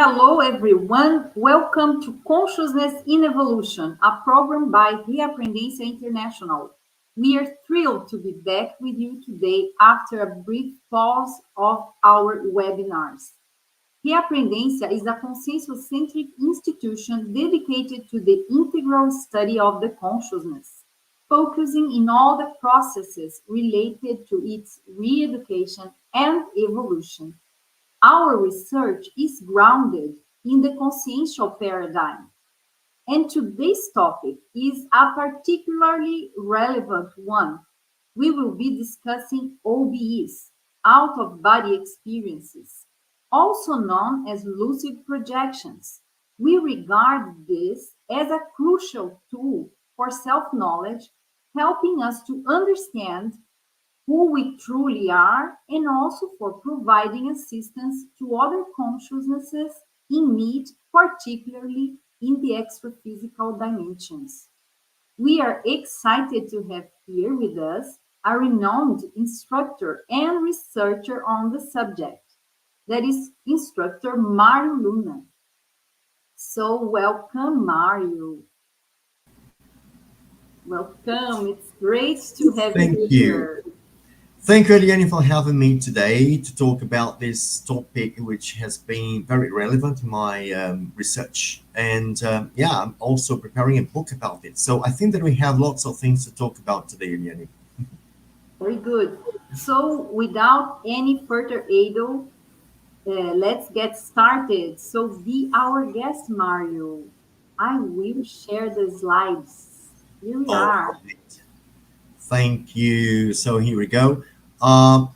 Hello, everyone. Welcome to Consciousness in Evolution, a program by Reaprendência International. We are thrilled to be back with you today after a brief pause of our webinars. Reaprendência is a conscientiocentric institution dedicated to the integral study of the consciousness, focusing in all the processes related to its re-education and evolution. Our research is grounded in the consciential paradigm, and today's topic is a particularly relevant one. We will be discussing OBEs, out-of-body experiences, also known as lucid projections. We regard this as a crucial tool for self-knowledge, helping us to understand who we truly are, and also for providing assistance to other consciousnesses in need, particularly in the extra-physical dimensions. We are excited to have here with us a renowned instructor and researcher on the subject, that is Instructor Mário Luna. So welcome, Mário. Welcome. It's great to have you here. Thank you, Eliane, for having me today to talk about this topic, which has been very relevant in my research. And I'm also preparing a book about it. So I think that we have lots of things to talk about today, Eliane. Very good. So without any further ado, let's get started. So be our guest, Mário. I will share the slides. Here we are. Right. Thank you. So here we go.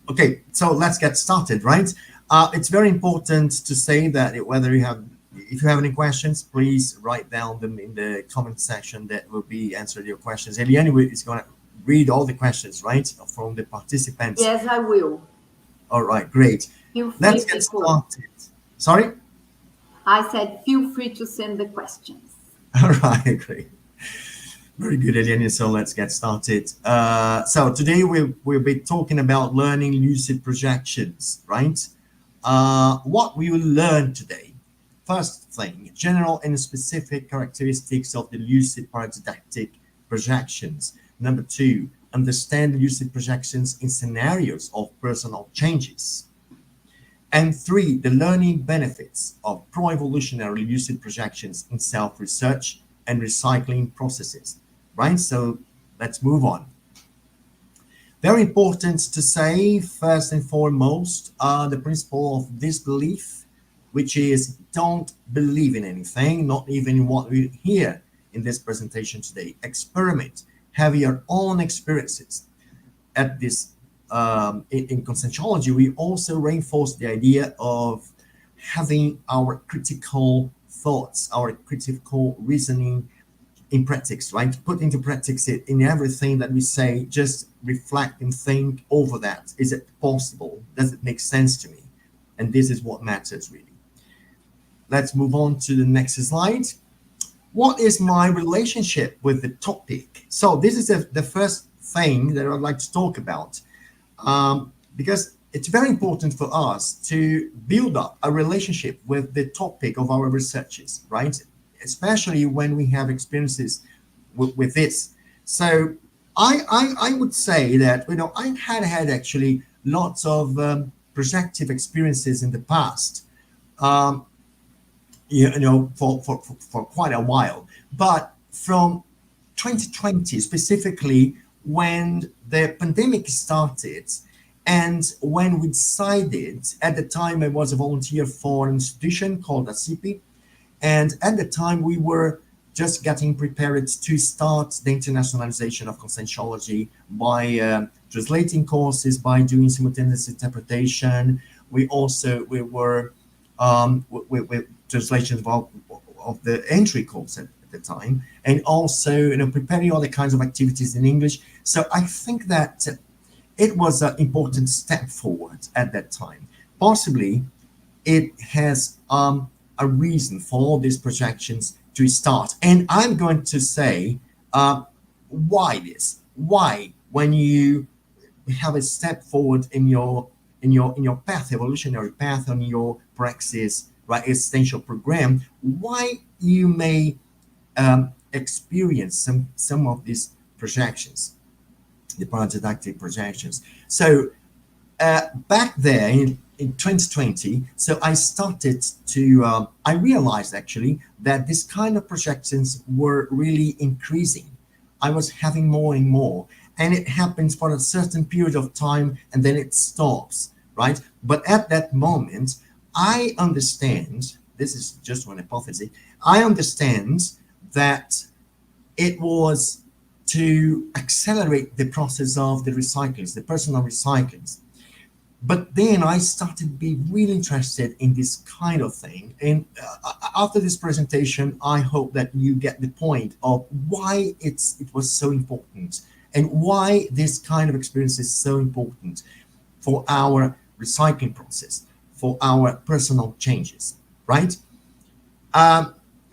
Okay, so let's get started, right? It's very important to say that if you have any questions, please write down them in the comment section that will be answering your questions. Eliane is going to read all the questions, right, from the participants. Yes, I will. All right, great. Let's get started. Sorry? I said feel free to send the questions. All right, great. Very good, Eliane. So let's get started. So today we'll be talking about learning lucid projections, right? What we will learn today. First thing, general and specific characteristics of the lucid paradidactic projections. Number two, understand lucid projections in scenarios of personal changes. And three, the learning benefits of pro-evolutionary lucid projections in self-research and recycling processes. Right, so let's move on. Very important to say, first and foremost, the principle of disbelief, which is don't believe in anything, not even what we hear in this presentation today. Experiment, have your own experiences. At this, in Conscientiology, we also reinforce the idea of having our critical thoughts, our critical reasoning in practice, right? Put into practice it in everything that we say, just reflect and think over that. Is it possible? Does it make sense to me? And this is what matters, really. Let's move on to the next slide. What is my relationship with the topic? So this is the first thing that I'd like to talk about, because it's very important for us to build up a relationship with the topic of our researches, right? Especially when we have experiences with this. So I would say that, I had actually lots of projective experiences in the past, for quite a while. But from 2020, specifically when the pandemic started, and when we decided, at the time I was a volunteer for an institution called ACP, and at the time, we were just getting prepared to start the internationalization of Conscientiology by translating courses, by doing simultaneous interpretation. We were with translations of the entry course at the time, and also preparing all the kinds of activities in English. So I think that it was an important step forward at that time. Possibly, it has a reason for all these projections to start, and I'm going to say why this. Why, when you have a step forward in your path, evolutionary path, on your praxis, right, existential program, why you may experience some of these projections, the paradidactic projections. So back there in 2020, so I started to, I realized actually that this kind of projections were really increasing. I was having more and more, and it happens for a certain period of time and then it stops, right? But at that moment, I understand, this is just one hypothesis, I understand that it was to accelerate the process of the recyclings, the personal recyclings. But then I started to be really interested in this kind of thing. And after this presentation, I hope that you get the point of why it was so important and why this kind of experience is so important for our recycling process, for our personal changes, right?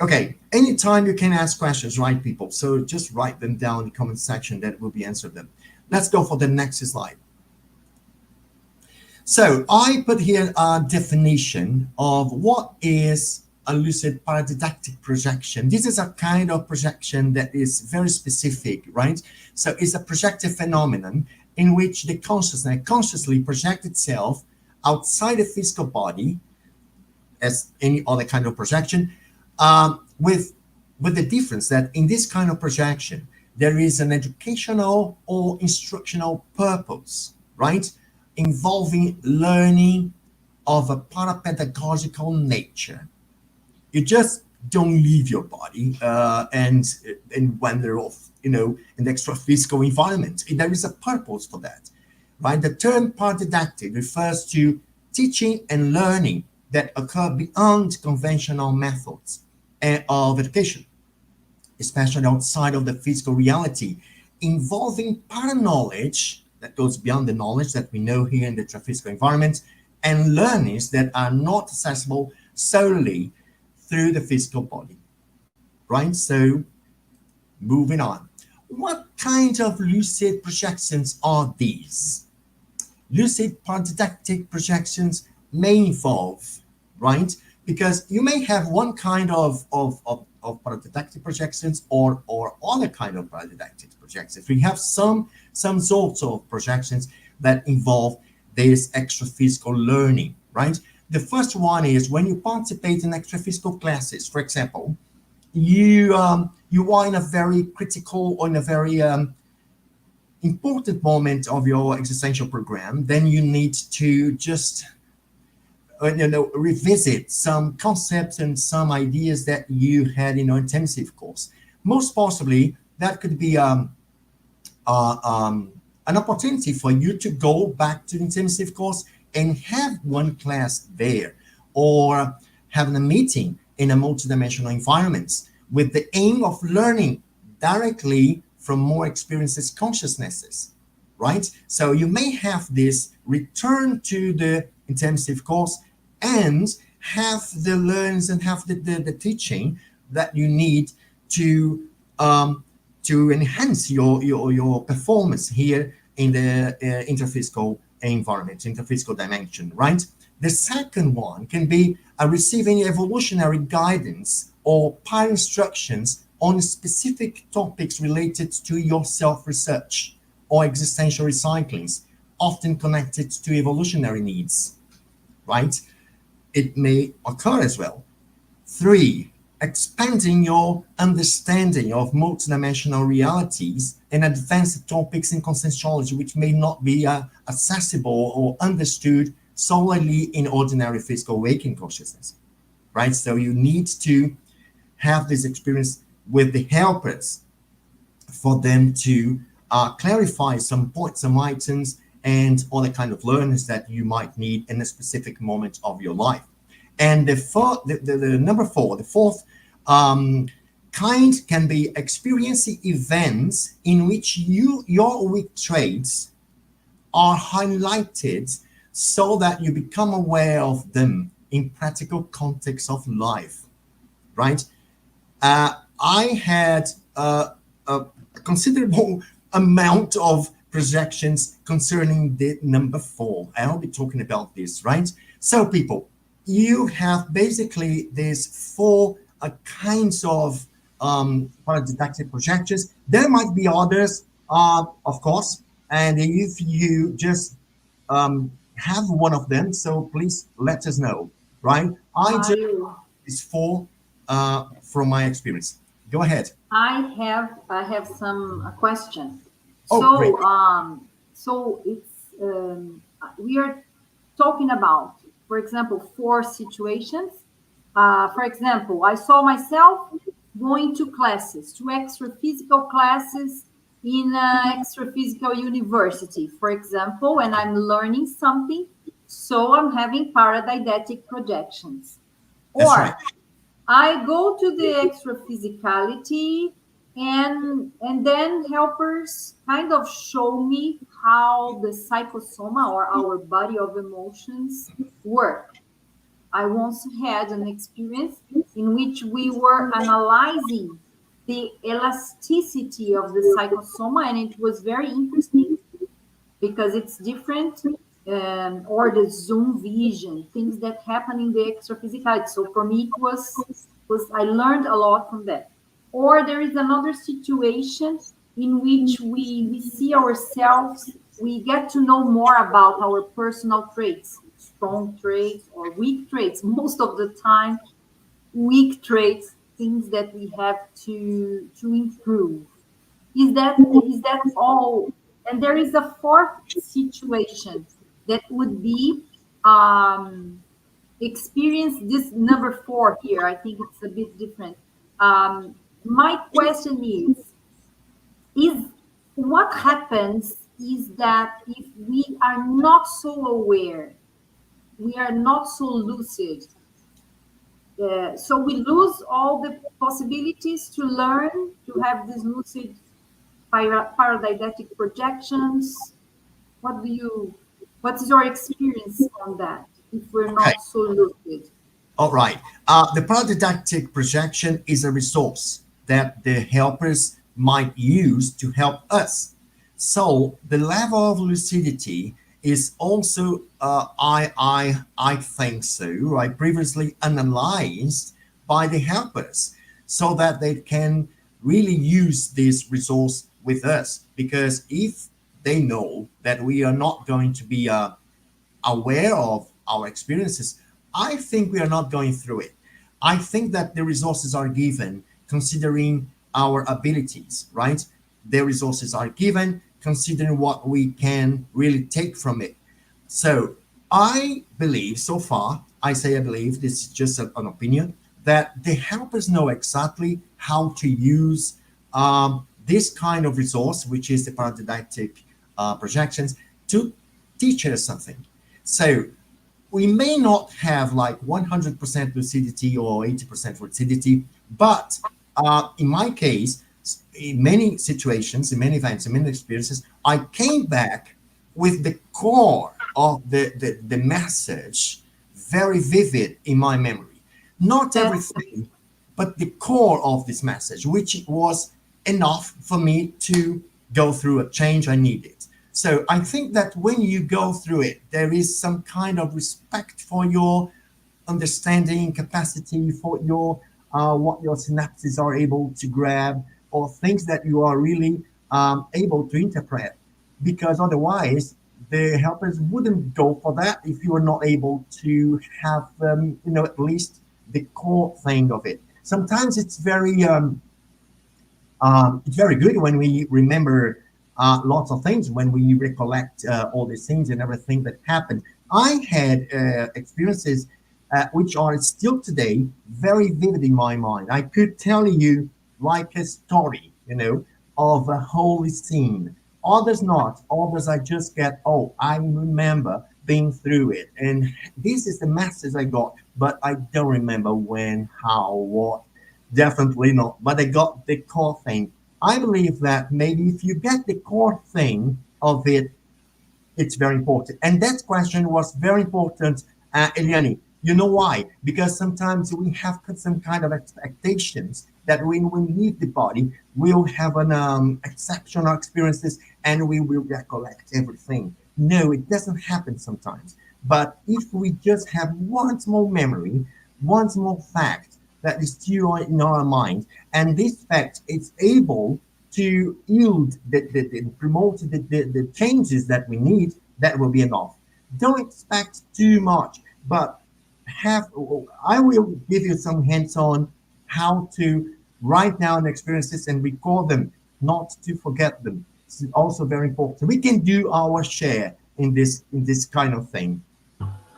Okay, anytime you can ask questions, right, people? So just write them down in the comment section that will be answered them. Let's go for the next slide. So I put here a definition of what is a lucid paradidactic projection. This is a kind of projection that is very specific, right? So it's a projective phenomenon in which the consciousness consciously projects itself outside the physical body, as any other kind of projection, with the difference that in this kind of projection, there is an educational or instructional purpose, right? Involving learning of a parapedagogical nature. You just don't leave your body and wander off, in the extra physical environment. There is a purpose for that, right? The term paradidactic refers to teaching and learning that occur beyond conventional methods of education, especially outside of the physical reality, involving para-knowledge that goes beyond the knowledge that we know here in the physical environment, and learnings that are not accessible solely through the physical body, right? So moving on. What kind of lucid projections are these? Lucid paradidactic projections may involve, right? Because you may have one kind of paradidactic projections or other kind of paradidactic projections. We have some sorts of projections that involve this extra physical learning, right? The first one is when you participate in extra physical classes. For example, you are in a very critical or in a very important moment of your existential program, then you need to just revisit some concepts and some ideas that you had in your intensive course. Most possibly, that could be an opportunity for you to go back to the intensive course and have one class there, or having a meeting in a multidimensional environment with the aim of learning directly from more experienced consciousnesses, right? So you may have this return to the intensive course and have the learnings and have the teaching that you need to enhance your performance here in the interphysical environment, interphysical dimension, right? The second one can be receiving evolutionary guidance or peer instructions on specific topics related to your self-research or existential recyclings, often connected to evolutionary needs, right? It may occur as well. 3, expanding your understanding of multidimensional realities and advanced topics in conscientiology, which may not be accessible or understood solely in ordinary physical waking consciousness, right? So you need to have this experience with the helpers for them to clarify some points, some items, and other kind of learnings that you might need in a specific moment of your life. And the number 4, the fourth kind can be experiencing events in which your weak traits are highlighted so that you become aware of them in practical context of life, right? I had a considerable amount of projections concerning the number 4. I'll be talking about this, right? So people, you have basically these four kinds of paradidactic projections. There might be others, of course, and if you just have one of them, so please let us know, right? I just Mario, is four from my experience. Go ahead. I have some question. Oh, great. So it's we are talking about, for example, four situations. For example, I saw myself going to classes, to extra physical classes in an extra physical university, for example, and I'm learning something, so I'm having paradidactic projections. That's right. Or I go to the extra physicality, and then helpers kind of show me how the psychosoma or our body of emotions work. I once had an experience in which we were analyzing the elasticity of the psychosoma, and it was very interesting because it's different, or the zoom vision, things that happen in the extraphysicality. So for me, it was I learned a lot from that. Or there is another situation in which we see ourselves, we get to know more about our personal traits, strong traits or weak traits. Most of the time, weak traits, things that we have to improve. Is that all? And there is a fourth situation that would be experience this number four here. I think it's a bit different. My question is what happens is that if we are not so aware, we are not so lucid, so we lose all the possibilities to learn, to have these lucid paradidactic projections. What do you, what is your experience on that if we're Okay. not so lucid? All right. The paradidactic projection is a resource that the helpers might use to help us. So the level of lucidity is also, I think so, right, previously analyzed by the helpers so that they can really use this resource with us. Because if they know that we are not going to be aware of our experiences, I think we are not going through it. I think that the resources are given considering our abilities, right? The resources are given considering what we can really take from it. So I believe, so far, I say I believe, this is just an opinion, that the helpers know exactly how to use this kind of resource, which is the paradidactic projections, to teach us something. So we may not have like 100% lucidity or 80% lucidity, but in my case, in many situations, in many events, in many experiences, I came back with the core of the message very vivid in my memory. Not That's everything, but the core of this message, which was enough for me to go through a change I needed. So I think that when you go through it, there is some kind of respect for your understanding capacity, for your what your synapses are able to grab, or things that you are really able to interpret. Because otherwise, the helpers wouldn't go for that if you are not able to have, at least the core thing of it. Sometimes it's very good when we remember lots of things, when we recollect all these things and everything that happened. I had experiences which are still today very vivid in my mind. I could tell you like a story, of a whole scene. Others not. Others I just get, oh, I remember being through it. And this is the message I got, but I don't remember when, how, what. Definitely not. But I got the core thing. I believe that maybe if you get the core thing of it, it's very important. And that question was very important, Eliani. You know why? Because sometimes we have some kind of expectations that when we leave the body, we'll have an exceptional experiences and we will recollect everything. No, it doesn't happen sometimes. But if we just have one small memory, one small fact that is still in our mind, and this fact is able to yield promote the changes that we need, that will be enough. Don't expect too much, but have I will give you some hints on how to write down experiences and record them, not to forget them. It's also very important. We can do our share in this kind of thing.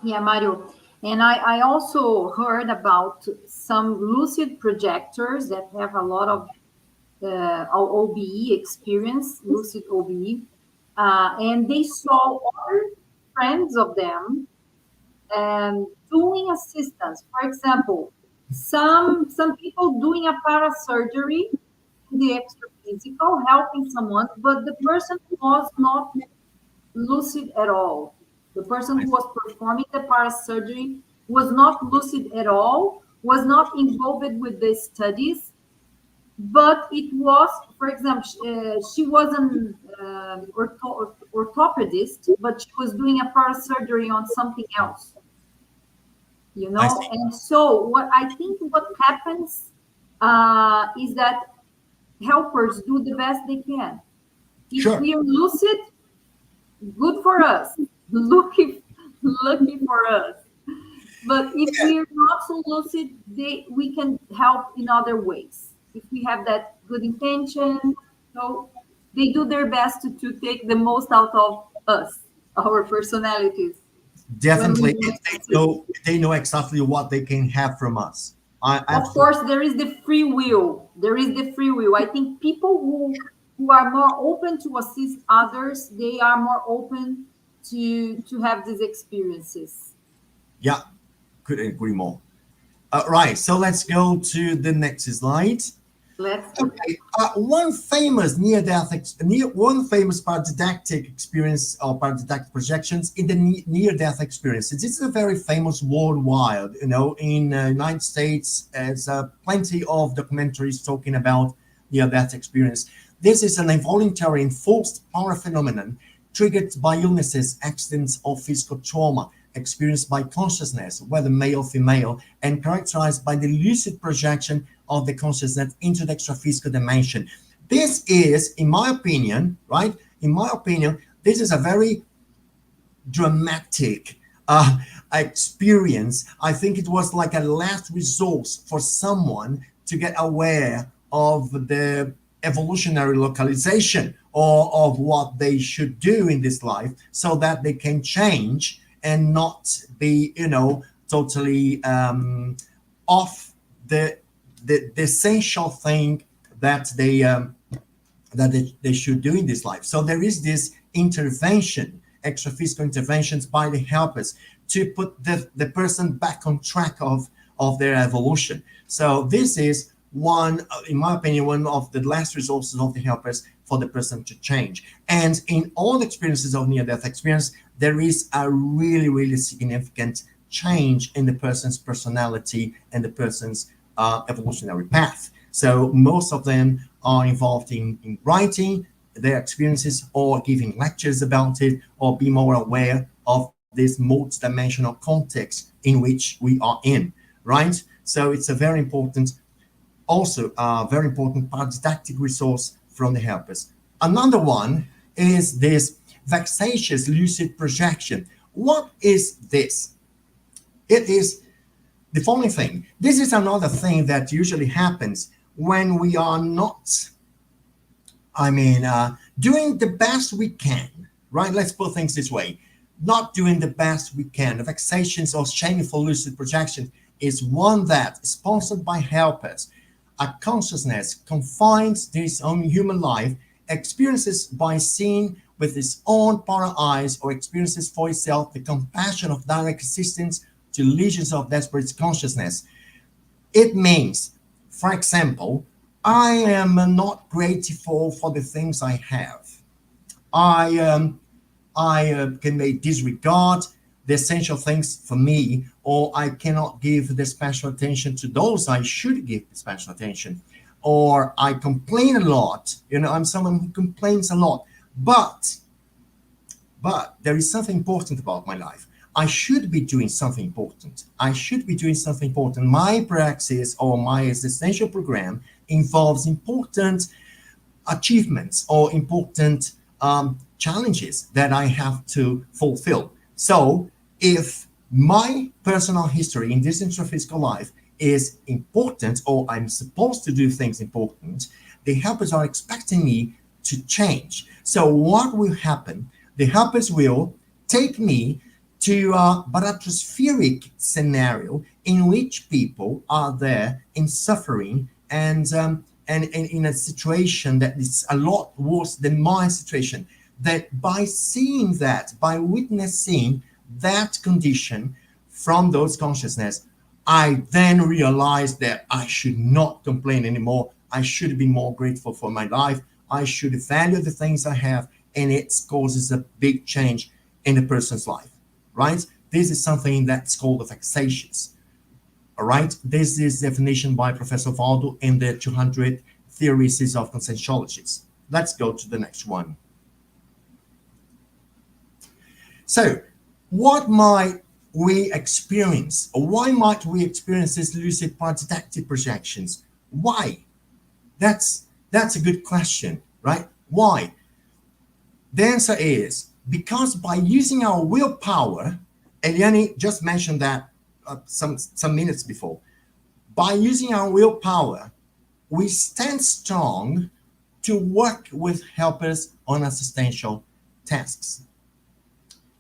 Yeah, Mario. And I also heard about some lucid projectors that have a lot of OBE experience, lucid OBE, and they saw other friends of them doing assistance. For example, some people doing a parasurgery in the extra physical, helping someone, but the person was not lucid at all. The person who was performing the parasurgery was not lucid at all, was not involved with the studies, but it was, for example, she was an orthopedist, but she was doing a parasurgery on something else, you I know. see. And so, what I think what happens is that helpers do the best they can. If Sure. we are lucid, good for us. Lucky for us. But if Yeah, we are not so lucid, we can help in other ways. If we have that good intention, so they do their best to take the most out of us, our personalities, when we definitely. want to assist. They know exactly what they can have from us. I Of absolutely. course, there is the free will. There is the free will. I think people who are more open to assist others, they are more open to have these experiences. Yeah, couldn't agree more. Right, so let's go to the next slide. Let's do that. Okay, one famous paradidactic experience or paradidactic projections in the near-death experiences. This is a very famous worldwide. You know, in United States, there's plenty of documentaries talking about near-death experience. This is an involuntary enforced power phenomenon triggered by illnesses, accidents, or physical trauma experienced by consciousness, whether male or female, and characterized by the lucid projection of the consciousness into the extra-physical dimension. This is, in my opinion, right? In my opinion, this is a very dramatic experience. I think it was like a last resource for someone to get aware of the evolutionary localization or of what they should do in this life so that they can change and not be, totally off the essential thing that they should do in this life. So there is this intervention, extra-physical interventions by the helpers to put the person back on track of their evolution. So this is one, in my opinion, one of the last resources of the helpers for the person to change. And in all experiences of near-death experience, there is a really, really significant change in the person's personality and the person's evolutionary path. So most of them are involved in writing their experiences or giving lectures about it or be more aware of this multidimensional context in which we are in, right? So it's a very important, also a very important didactic resource from the helpers. Another one is this vexatious lucid projection. What is this? It is the following thing. This is another thing that usually happens when we are not, doing the best we can, right? Let's put things this way. Not doing the best we can. The vexations or shameful lucid projection is one that, sponsored by helpers, a consciousness confines this own human life, experiences by seeing with its own para eyes or experiences for itself the compassion of direct assistance to legions of desperate consciousness. It means, for example, I am not grateful for the things I have. I can may disregard the essential things for me, or I cannot give the special attention to those I should give the special attention, or I complain a lot. I'm someone who complains a lot, but there is something important about my life. I should be doing something important. I should be doing something important. My praxis or my existential program involves important achievements or important challenges that I have to fulfill. So if my personal history in this intraphysical life is important, or I'm supposed to do things important, the helpers are expecting me to change. So what will happen? The helpers will take me to a baratospheric scenario in which people are there in suffering and in a situation that is a lot worse than my situation. That by seeing that, by witnessing that condition from those consciousness, I then realized that I should not complain anymore. I should be more grateful for my life. I should value the things I have, and it causes a big change in a person's life, right? This is something that's called the vexatious. All right, this is definition by Professor Valdo in the 200 Theories of Conscientiology. Let's go to the next one. So, what might we experience, or why might we experience these lucid participative projections? Why? That's a good question, right? Why? The answer is because by using our willpower, Eliane just mentioned that some minutes before. By using our willpower, we stand strong to work with helpers on assistential tasks.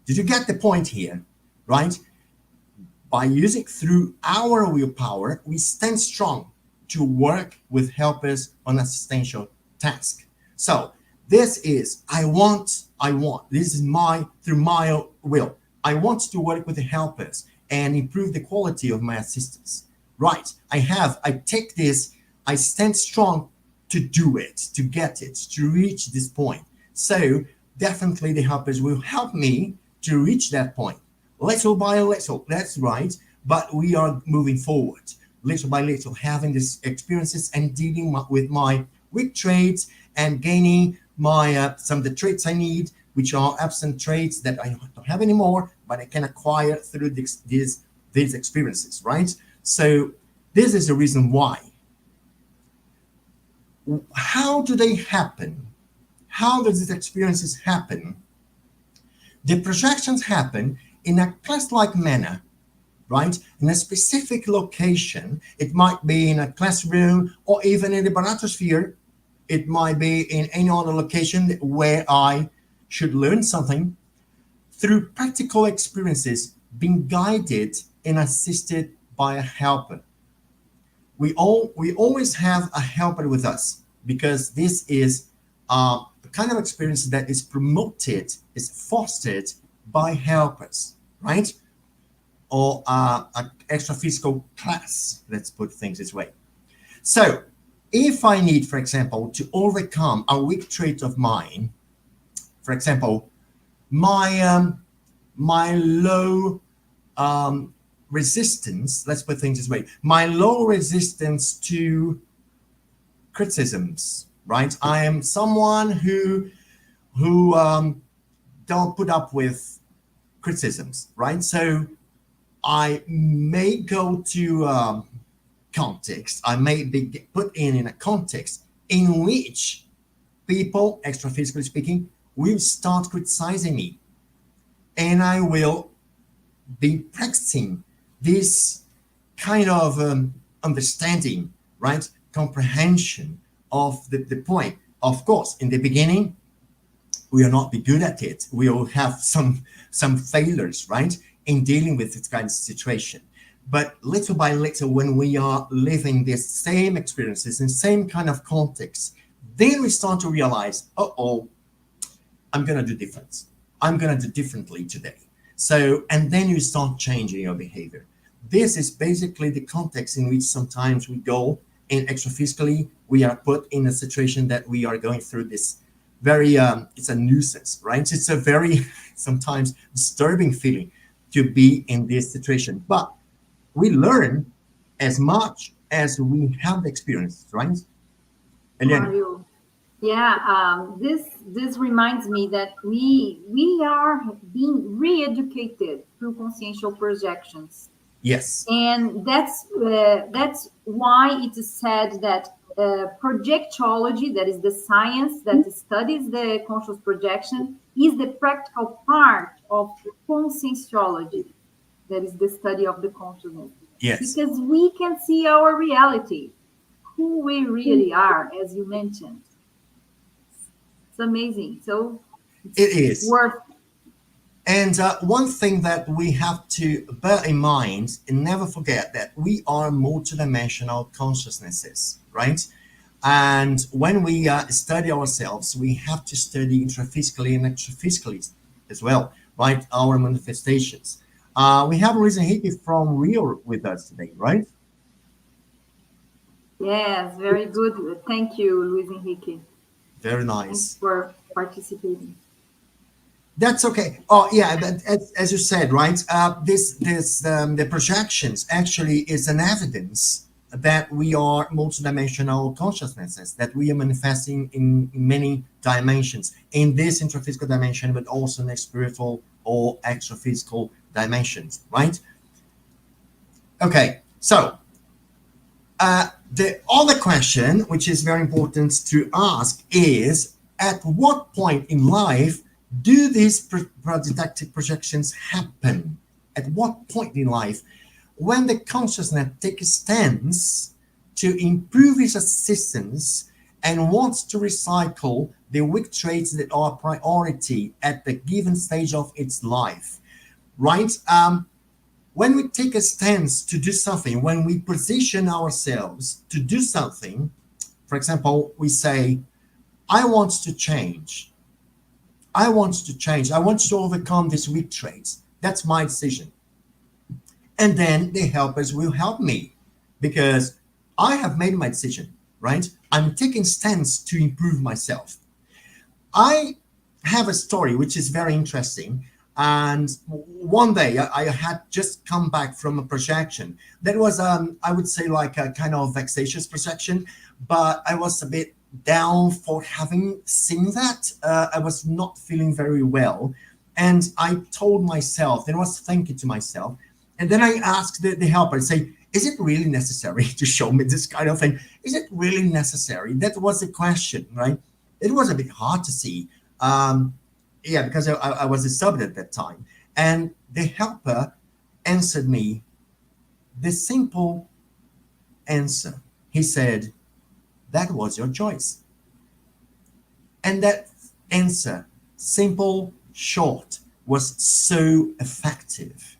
Did you get the point here? Right? By using through our willpower, we stand strong to work with helpers on assistential tasks. So this is I want. This is through my will. I want to work with the helpers and improve the quality of my assistance. Right. I take this, I stand strong to do it, to get it, to reach this point. So definitely the helpers will help me to reach that point. Little by little, that's right. But we are moving forward, little by little, having these experiences and dealing with my weak traits and gaining my some of the traits I need, which are absent traits that I don't have anymore, but I can acquire through these experiences, right? So this is the reason why. How do they happen? How does these experiences happen? The projections happen in a class-like manner, right? In a specific location. It might be in a classroom or even in the baratosphere. It might be in any other location where I should learn something through practical experiences, being guided and assisted by a helper. We always have a helper with us because this is the kind of experience that is promoted, is fostered by helpers, right? Or an extra physical class, let's put things this way. So if I need, for example, to overcome a weak trait of mine, for example, my low resistance, let's put things this way, my low resistance to criticisms, right? I am someone who don't put up with criticisms, right? So I may go to context, I may be put in a context in which people, extra-physically speaking, will start criticizing me. And I will be practicing this kind of understanding, right? Comprehension of the point. Of course, in the beginning, we will not be good at it. We will have some failures, right, in dealing with this kind of situation. But little by little, when we are living these same experiences in same kind of context, then we start to realize, I'm going to do different. I'm going to do differently today. So, and then you start changing your behavior. This is basically the context in which sometimes we go in extra-physically, we are put in a situation that we are going through this very, it's a nuisance, right? It's a very sometimes disturbing feeling to be in this situation. But we learn as much as we have the experience, right? Eliane. Mario, This reminds me that we are being re-educated through consciential projections, Yes. and that's why it is said that projectology, that is the science that studies the conscious projection, is the practical part of conscientiology, that is the study of the consciousness, Yes. because we can see our reality, who we really are, as you mentioned. It's amazing. So It it's is. worth. And one thing that we have to bear in mind and never forget that we are multidimensional consciousnesses, right? And when we study ourselves, we have to study intraphysically and extraphysically as well, right? Our manifestations. We have Luisa Hickey from Rio with us today, right? Yes, very good. Thank you, Luis Enrique. Very Thanks nice. for participating. That's okay. Oh, yeah, but as you said, right? The projections actually is an evidence that we are multidimensional consciousnesses, that we are manifesting in many dimensions, in this intraphysical dimension, but also in spiritual or extraphysical dimensions, right? Okay, so the other question, which is very important to ask, is at what point in life do these projective projections happen? At what point in life, when the consciousness takes a stance to improve its existence and wants to recycle the weak traits that are priority at the given stage of its life, right? When we take a stance to do something, when we position ourselves to do something, for example, we say, I want to change. I want to change. I want to overcome these weak traits. That's my decision. And then the helpers will help me because I have made my decision, right? I'm taking stance to improve myself. I have a story which is very interesting. And one day I had just come back from a projection that was, I would say, like a kind of vexatious projection, but I was a bit down for having seen that. I was not feeling very well. And I told myself, and I was thinking to myself, and then I asked the helper, I say, is it really necessary to show me this kind of thing? Is it really necessary? That was the question, right? It was a bit hard to see. Yeah, because I was a sub at that time. And the helper answered me the simple answer. He said, that was your choice. And that answer, simple, short, was so effective.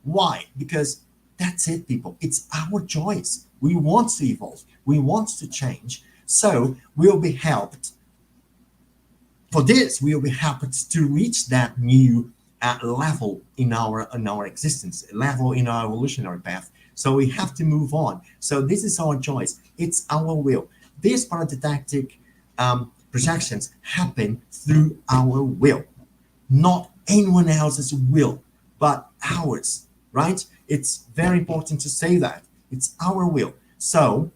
Why? Because that's it, people. It's our choice. We want to evolve. We want to change. So we'll be helped. For this, we'll be helped to reach that new level in our existence, level in our evolutionary path. So we have to move on. So this is our choice. It's our will. These paradidactic projections happen through our will, not anyone else's will, but ours, right? It's very important to say that. It's our will. So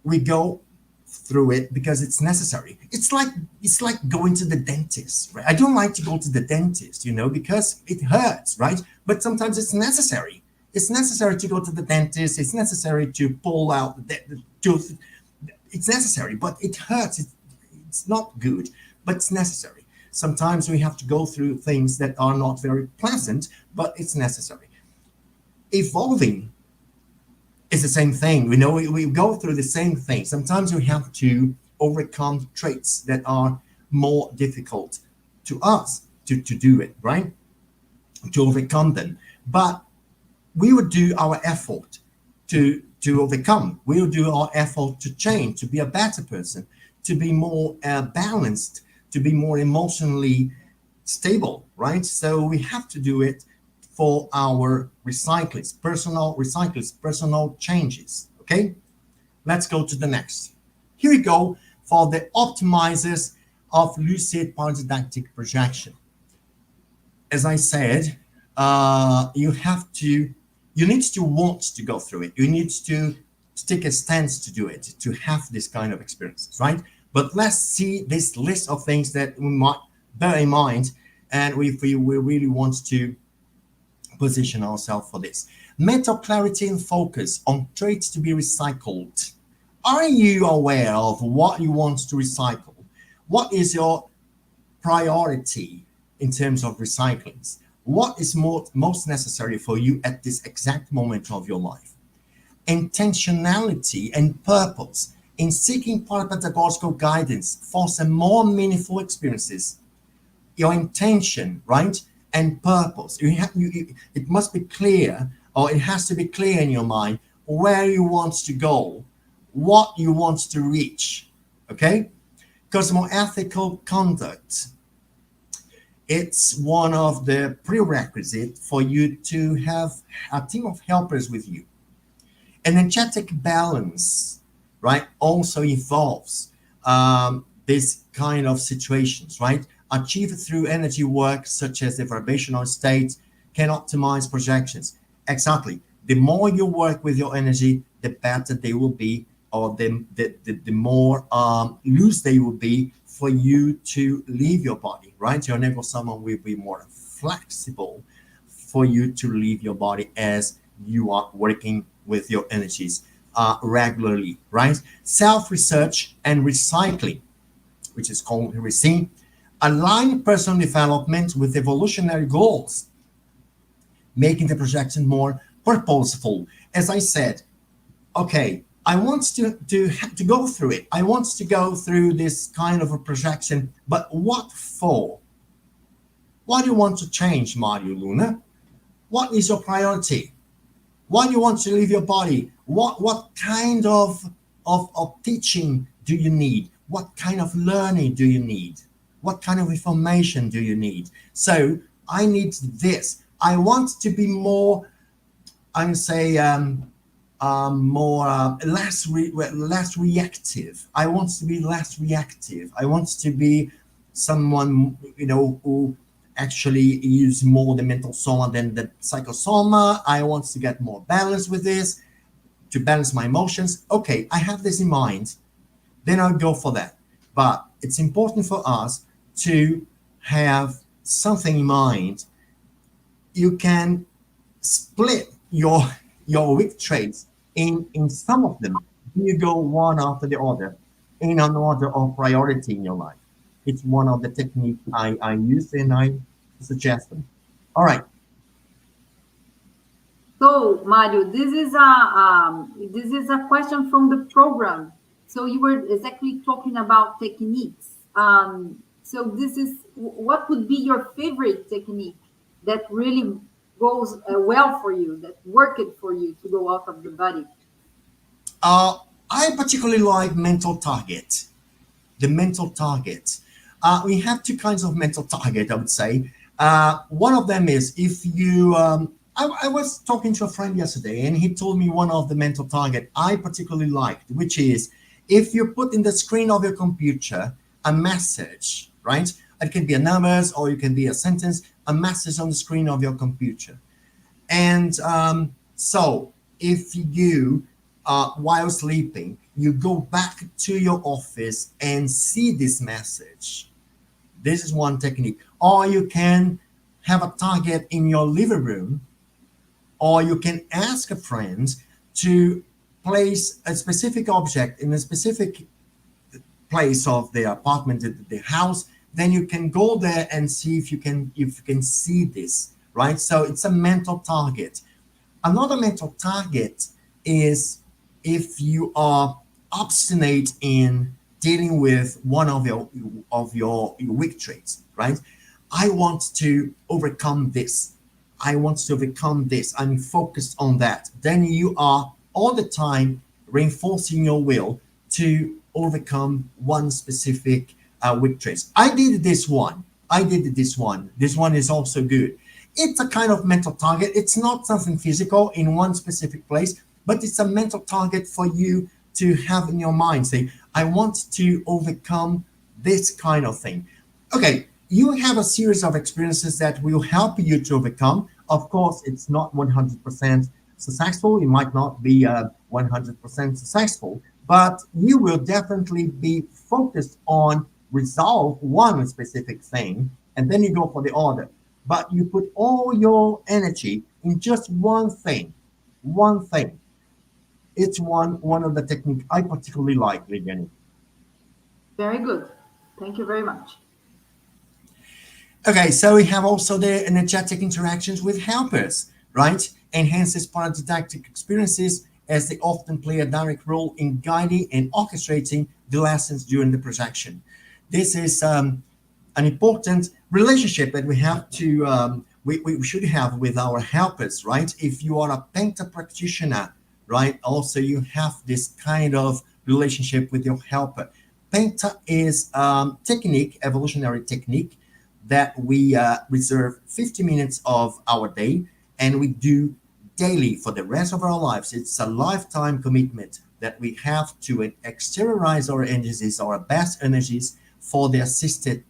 we go through it because it's necessary. It's like going to the dentist, right? I don't like to go to the dentist, because it hurts, right? But sometimes it's necessary. It's necessary to go to the dentist. It's necessary to pull out the tooth. It's necessary, but it hurts. It's not good, but it's necessary. Sometimes we have to go through things that are not very pleasant, but it's necessary. Evolving is the same thing. We go through the same thing. Sometimes we have to overcome traits that are more difficult to us to do it, right? To overcome them. But we would do our effort to overcome. We will do our effort to change, to be a better person, to be more balanced, to be more emotionally stable, right? So we have to do it for our personal changes. Okay, let's go to the next. Here we go for the optimizers of lucid paradidactic projection. As I said, you need to want to go through it. You need to take a stance to do it, to have this kind of experiences, right? But let's see this list of things that we might bear in mind, and if we really want to position ourselves for this. Mental clarity and focus on traits to be recycled. Are you aware of what you want to recycle? What is your priority in terms of recyclings? What is most necessary for you at this exact moment of your life? Intentionality and purpose in seeking parapedagogical guidance for some more meaningful experiences. Your intention, right, and purpose. It must be clear, or it has to be clear in your mind where you want to go, what you want to reach, okay? Because more ethical conduct, it's one of the prerequisites for you to have a team of helpers with you. Energetic balance, right, also involves this kind of situations, right? Achieved through energy work such as the vibrational state can optimize projections. Exactly. The more you work with your energy, the better they will be, or the more loose they will be for you to leave your body, right? Your nervous system will be more flexible for you to leave your body as you are working with your energies regularly, right? Self-research and recycling, which is called RECE, align personal development with evolutionary goals, making the projection more purposeful. As I said, okay, I want to go through it. I want to go through this kind of a projection, but what for? What do you want to change, Mário Luna? What is your priority? Why do you want to leave your body? What kind of teaching do you need? What kind of learning do you need? What kind of information do you need? So I need this. I want to be more, I would say, less reactive. I want to be less reactive. I want to be someone, who actually use more the mental soma than the psychosoma. I want to get more balance with this, to balance my emotions. Okay, I have this in mind. Then I'll go for that. But it's important for us to have something in mind. You can split your weak traits in some of them. You go one after the other in an order of priority in your life. It's one of the techniques I use, and I suggest them. All right. So, Mario, this is a question from the program. So you were exactly talking about techniques. So this is what would be your favorite technique that really goes well for you, that worked for you to go out of the body? I particularly like mental target. The mental target. We have two kinds of mental target, I would say. One of them is if you. I was talking to a friend yesterday, and he told me one of the mental target I particularly liked, which is if you put in the screen of your computer a message, right? It can be a numbers or it can be a sentence, a message on the screen of your computer. And so if you, while sleeping, you go back to your office and see this message, this is one technique. Or you can have a target in your living room, or you can ask a friend to place a specific object in a specific place of the apartment, the house. Then you can go there and see if you can see this, right? So it's a mental target. Another mental target is if you are obstinate in dealing with one of your weak traits, right? I want to overcome this. I want to overcome this. I'm focused on that. Then you are all the time reinforcing your will to overcome one specific weak trait. I did this one. This one is also good. It's a kind of mental target. It's not something physical in one specific place, but it's a mental target for you to have in your mind. Say, I want to overcome this kind of thing. Okay, you have a series of experiences that will help you to overcome. Of course, it's not 100% successful. It might not be 100% successful, but you will definitely be focused on resolve one specific thing, and then you go for the other. But you put all your energy in just one thing, one thing. It's one of the technique I particularly like, Liliane. Very good. Thank you very much. Okay, so we have also the energetic interactions with helpers, right? Enhances paradidactic experiences as they often play a direct role in guiding and orchestrating the lessons during the projection. This is an important relationship that we have to we should have with our helpers, right? If you are a Penta practitioner, right, also you have this kind of relationship with your helper. Penta is technique, evolutionary technique that we reserve 50 minutes of our day and we do daily for the rest of our lives. It's a lifetime commitment that we have to exteriorize our energies, our best energies for the assisted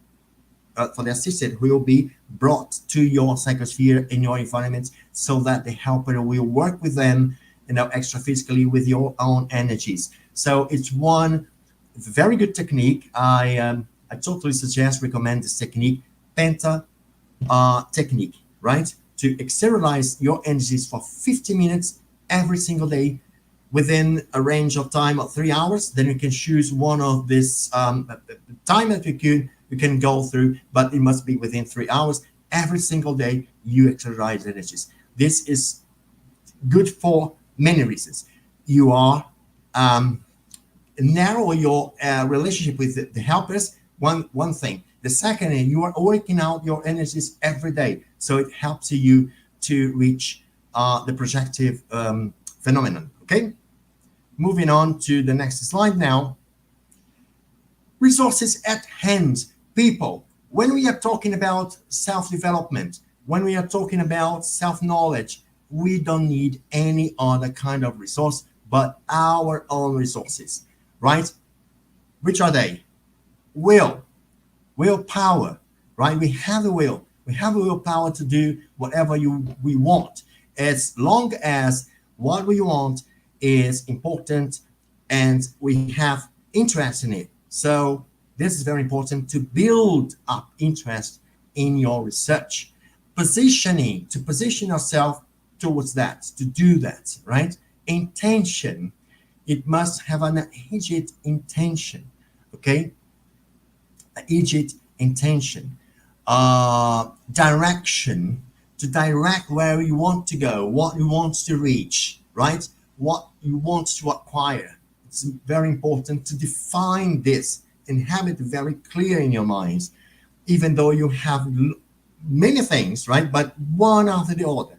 will be brought to your psychosphere in your environment so that the helper will work with them, extra physically with your own energies. So it's one very good technique. I totally suggest, recommend this technique, Penta technique, right? To exteriorize your energies for 50 minutes every single day within a range of time of 3 hours. Then you can choose one of this time that you can go through, but it must be within 3 hours. Every single day you exercise energies. This is good for many reasons. You are narrow your relationship with the helpers. One thing. The second is you are working out your energies every day, so it helps you to reach the projective phenomenon. Okay, moving on to the next slide now. Resources at hand, people. When we are talking about self-development, when we are talking about self-knowledge, we don't need any other kind of resource but our own resources, right? Which are they? Willpower, right? We have the will. We have the willpower to do whatever we want, as long as what we want is important and we have interest in it. So this is very important to build up interest in your research. Positioning, to position yourself towards that, to do that, right? Intention, it must have an immediate intention, okay? Immediate intention. Direction, to direct where you want to go, what you want to reach, right? What you want to acquire. It's very important to define this and have it very clear in your minds, even though you have many things, right? But one after the other.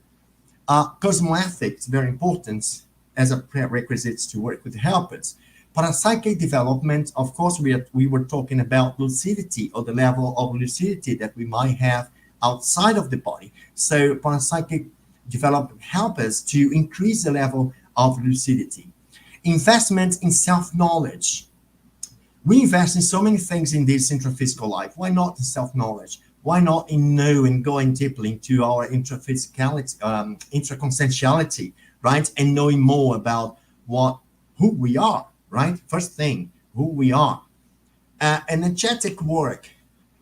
Cosmoethics, very important as a prerequisite to work with helpers. Parapsychic development, of course, we were talking about lucidity, or the level of lucidity that we might have outside of the body. So parapsychic development help us to increase the level of lucidity. Investment in self-knowledge. We invest in so many things in this intraphysical life. Why not in self-knowledge? Why not in knowing, going deeply into our intraphysicality, intraconscientiality, right? And knowing more about who we are, right? First thing, who we are. Energetic work,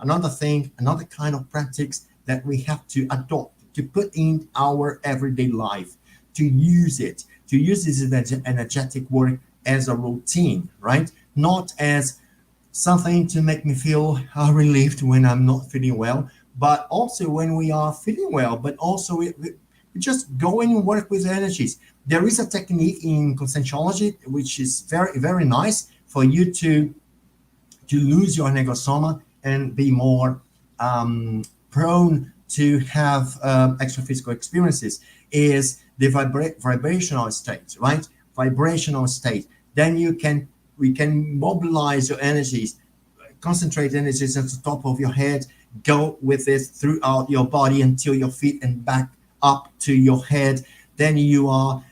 another thing, another kind of practice that we have to adopt, to put in our everyday life, to use this energetic work as a routine, right? Not as something to make me feel relieved when I'm not feeling well, but also when we are feeling well, but also we just go in and work with energies. There is a technique in Conscientiology which is very, very nice for you to lose your negosoma and be more prone to have extra physical experiences, is the vibrational state, right? Vibrational state. Then we can mobilize your energies, concentrate energies at the top of your head, go with this throughout your body until your feet and back up to your head. Then you are,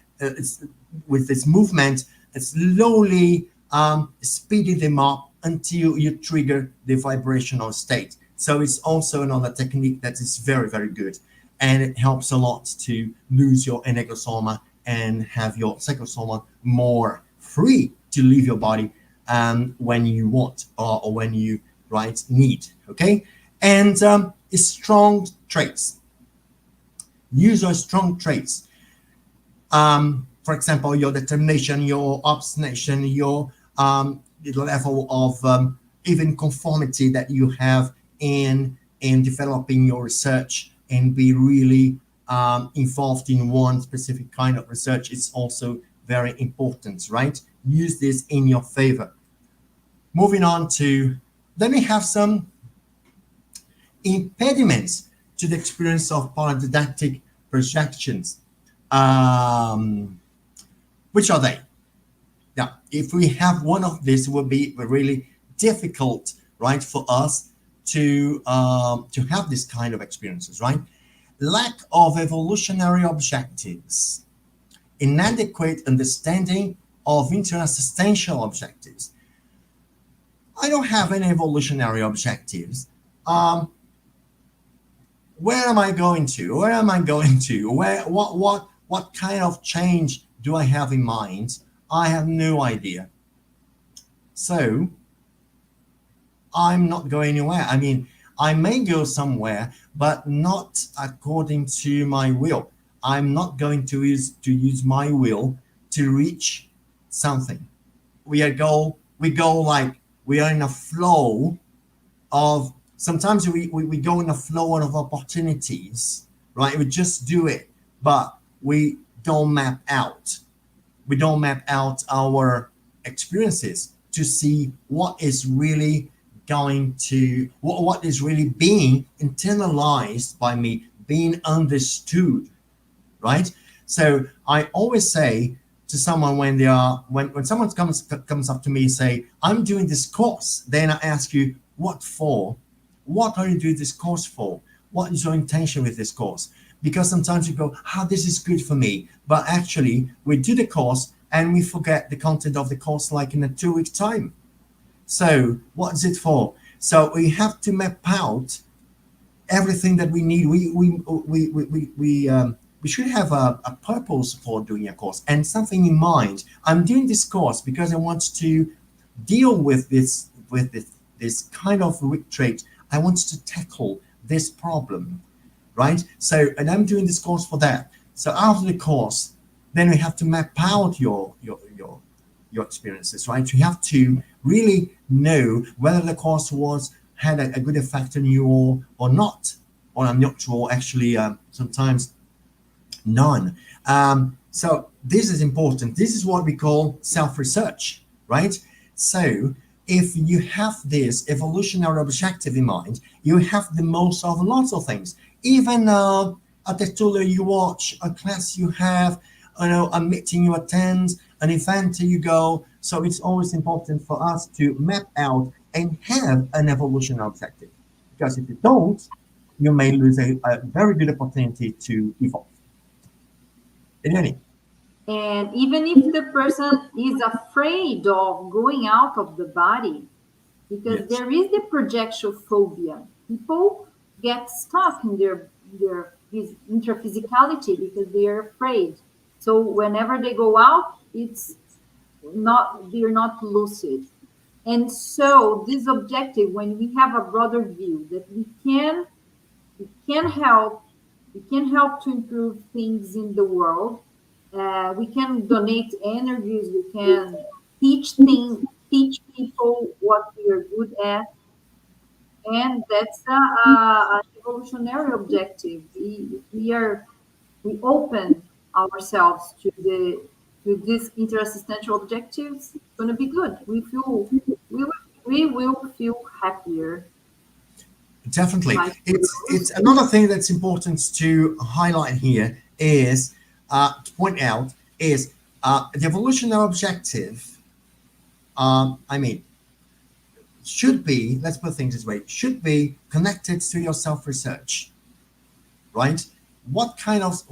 with this movement, slowly speeding them up until you trigger the vibrational state. So it's also another technique that is very, very good. And it helps a lot to lose your enegosoma and have your psychosoma more free to leave your body when you want or when you need. Okay, and strong traits. Use your strong traits. For example, your determination, your obstination, your level of even conformity that you have in developing your research and be really involved in one specific kind of research is also very important, right? Use this in your favor. Moving on to, then we have some impediments to the experience of paradidactic projections. Which are they? Now, if we have one of these, it will be really difficult, right, for us to have this kind of experiences, right? Lack of evolutionary objectives, inadequate understanding of intraconsciential objectives. I don't have any evolutionary objectives. Where am I going to? Where am I going to? What kind of change do I have in mind? I have no idea. So I'm not going anywhere. I mean, I may go somewhere, but not according to my will. I'm not going to use my will to reach something. We go like we are in a flow of, sometimes we go in a flow of opportunities, right? We just do it, but we don't map out. We don't map out our experiences to see what is really going to, what is really being internalized by me, being understood, right? So I always say to someone when they are, when someone comes up to me and say, I'm doing this course, then I ask you, what for? What are you doing this course for? What is your intention with this course? Because sometimes you go, this is good for me. But actually, we do the course and we forget the content of the course like in a 2-week time. So what is it for? So we have to map out everything that we need. We should have a purpose for doing a course and something in mind. I'm doing this course because I want to deal with this kind of weak trait. I want to tackle this problem, right? So, and I'm doing this course for that. So after the course, then we have to map out your experiences, right? You have to really know whether the course had a good effect on you or not, or I'm not sure. Actually, sometimes none. So this is important. This is what we call self-research, right? So if you have this evolutionary objective in mind, you have the most of lots of things. Even a tutorial you watch, a class you have, a meeting you attend, an event you go. So it's always important for us to map out and have an evolutionary objective. Because if you don't, you may lose a very good opportunity to evolve. Any? And even if the person is afraid of going out of the body, because Yes. there is the projection phobia, people get stuck in their intraphysicality because they are afraid. So whenever they go out, they're not lucid. And so this objective, when we have a broader view that we can help to improve things in the world. We can donate energies. We can teach people what we are good at, and that's an evolutionary objective. We open ourselves to these interassistential objectives. It's going to be good. We will feel happier. Definitely. It's another thing that's important to highlight here is to point out is the evolutionary objective. Should be, let's put things this way, should be connected to your self-research, right? What kind of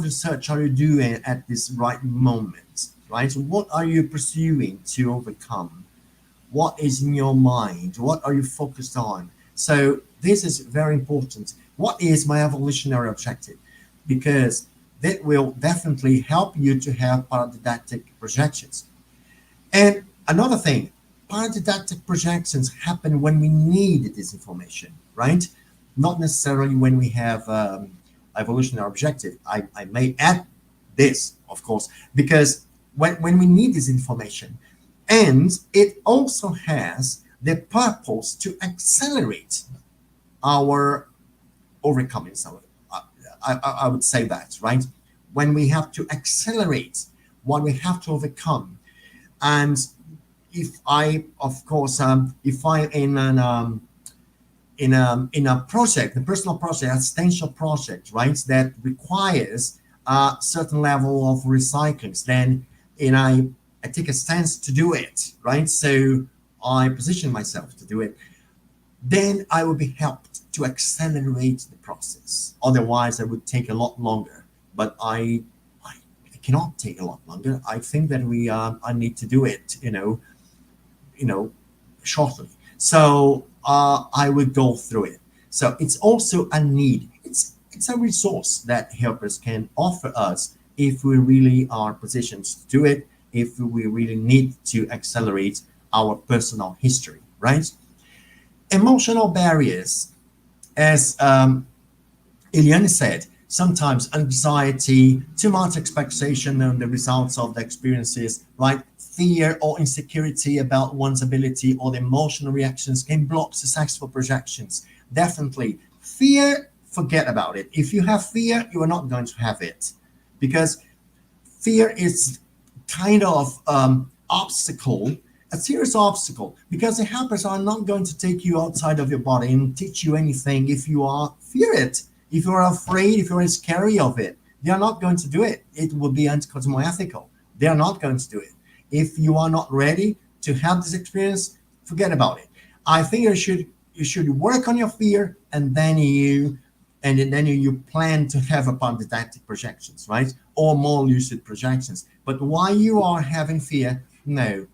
research are you doing at this right moment, right? What are you pursuing to overcome? What is in your mind? What are you focused on? So this is very important. What is my evolutionary objective? Because that will definitely help you to have paradidactic projections. And another thing, paradidactic projections happen when we need this information, right? Not necessarily when we have evolutionary objective. I may add this, of course, because when we need this information, and it also has the purpose to accelerate our overcoming some. I would say that, right? When we have to accelerate what we have to overcome, and if I, of course, if I'm in a project, a personal project, existential project, right, that requires a certain level of recycling, then I take a stance to do it, right? So I position myself to do it. Then I will be helped to accelerate the process. Otherwise, I would take a lot longer. But I cannot take a lot longer. I think that I need to do it, you know, shortly. So I will go through it. So it's also a need. It's a resource that helpers can offer us if we really are positioned to do it. If we really need to accelerate our personal history, right? Emotional barriers, as Eliane said, sometimes anxiety, too much expectation on the results of the experiences, right? Fear or insecurity about one's ability or the emotional reactions can block successful projections. Definitely. Fear, forget about it. If you have fear, you are not going to have it because fear is kind of obstacle, a serious obstacle, because the helpers are not going to take you outside of your body and teach you anything if you are fear it, if you are afraid, if you are scary of it. They are not going to do it. It would be anti-cosmoethical. They are not going to do it. If you are not ready to have this experience, forget about it. I think you should work on your fear, and then you plan to have upon didactic projections, right? Or more lucid projections. But while you are having fear, no,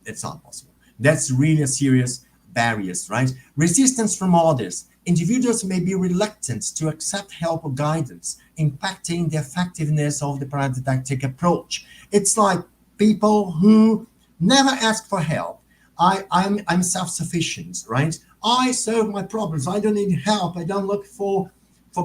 it's not possible. That's really a serious barriers, right? Resistance from others. Individuals may be reluctant to accept help or guidance, impacting the effectiveness of the paradidactic approach. It's like people who never ask for help. I'm self-sufficient, right? I solve my problems. I don't need help. I don't look for